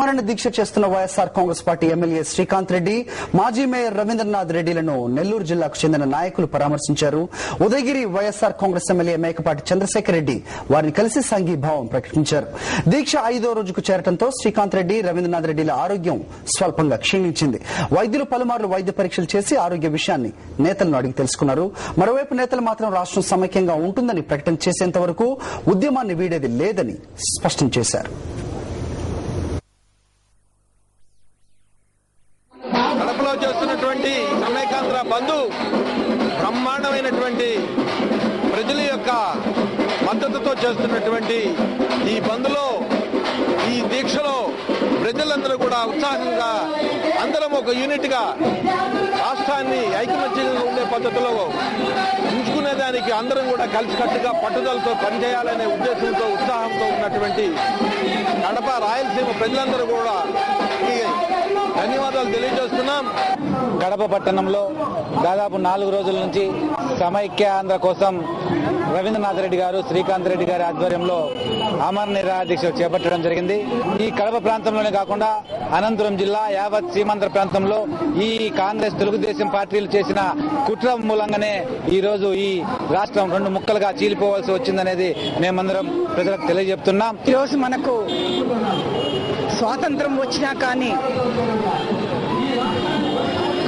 ఆమరణ దీక్ష చేస్తున్న YSR Congress party MLA Srikanth Reddy, మాజీ మేయర్ రవీంద్రనాథ్ రెడ్డిలను నెల్లూరు జిల్లాకు చెందిన నాయకులు పరామర్శించారు. ఉదయగిరి వైఎస్ఆర్ కాంగ్రెస్ ఎమ్మెల్యే మేకపాటి చంద్రశేఖర్ రెడ్డి వారిని కలిసి సంఘీభావం ప్రకటించారు. దీక్ష 5వ రోజుకు చేరడంతో శ్రీకాంత్ రెడ్డి, రవీంద్రనాథ్ రెడ్డిల ఆరోగ్యం స్వల్పంగా క్షీణించింది. వైద్యులు పలుమార్లు వైద్య పరీక్షలు చేసి ఆరోగ్య విషయాన్ని నేతలను అడిగి తెలుసుకున్నారు. మరోవైపు నేతలు మాత్రం రాష్ట్రం సమైక్యంగా ఉంటుందని ప్రకటన చేసేంత వరకు ఉద్యమాన్ని వీడేది లేదని స్పష్టం చేశారు. కడపలో చేస్తున్నటువంటి సమైకాంధ్ర బంధు బ్రహ్మాండమైనటువంటి ప్రజల యొక్క మద్దతుతో చేస్తున్నటువంటి ఈ బంధులో, ఈ దీక్షలో ప్రజలందరూ కూడా ఉత్సాహంగా అందరం ఒక యూనిట్ గా రాష్ట్రాన్ని ఐకమత్యంగా ఉండే పద్ధతిలో ఉంచుకునేదానికి అందరం కూడా కలిసికట్టుగా పట్టుదలతో పనిచేయాలనే ఉద్దేశంతో, ఉత్సాహంతో ఉన్నటువంటి కడప రాయలసీమ ప్రజలందరూ కూడా ధన్యవాదాలు తెలియజేస్తున్నాం. కడప పట్టణంలో దాదాపు 4 రోజుల నుంచి సమైక్య ఆంధ్ర కోసం రవీంద్రనాథ్ రెడ్డి గారు, శ్రీకాంత్ రెడ్డి గారి ఆధ్వర్యంలో ఆమరణ నిరాహార దీక్ష చేపట్టడం జరిగింది. ఈ కడప ప్రాంతంలోనే కాకుండా అనంతపురం జిల్లా, యావత్ సీమాంధ్ర ప్రాంతంలో ఈ కాంగ్రెస్, తెలుగుదేశం పార్టీలు చేసిన కుట్ర మూలంగానే ఈ రోజు ఈ రాష్ట్రం 2 ముక్కలుగా చీలిపోవాల్సి వచ్చిందనేది మేమందరం ప్రజలకు తెలియజెప్తున్నాం. ఈరోజు మనకు స్వాతంత్రం వచ్చినా కానీ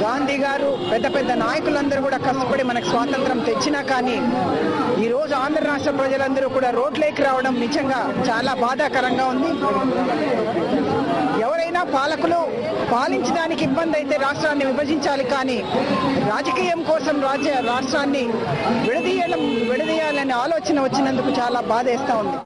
గాంధీ గారు, పెద్ద పెద్ద నాయకులందరూ కూడా కష్టపడి మనకు స్వాతంత్రం తెచ్చినా కానీ ఈ రోజు ఆంధ్ర రాష్ట్ర ప్రజలందరూ కూడా రోడ్లేకి రావడం నిజంగా చాలా బాధాకరంగా ఉంది. ఎవరైనా పాలకులు పాలించడానికి ఇబ్బంది అయితే రాష్ట్రాన్ని విభజించాలి, కానీ రాజకీయం కోసం రాష్ట్రాన్ని విడదీయాలనే ఆలోచన వచ్చినందుకు చాలా బాధేస్తా ఉంది.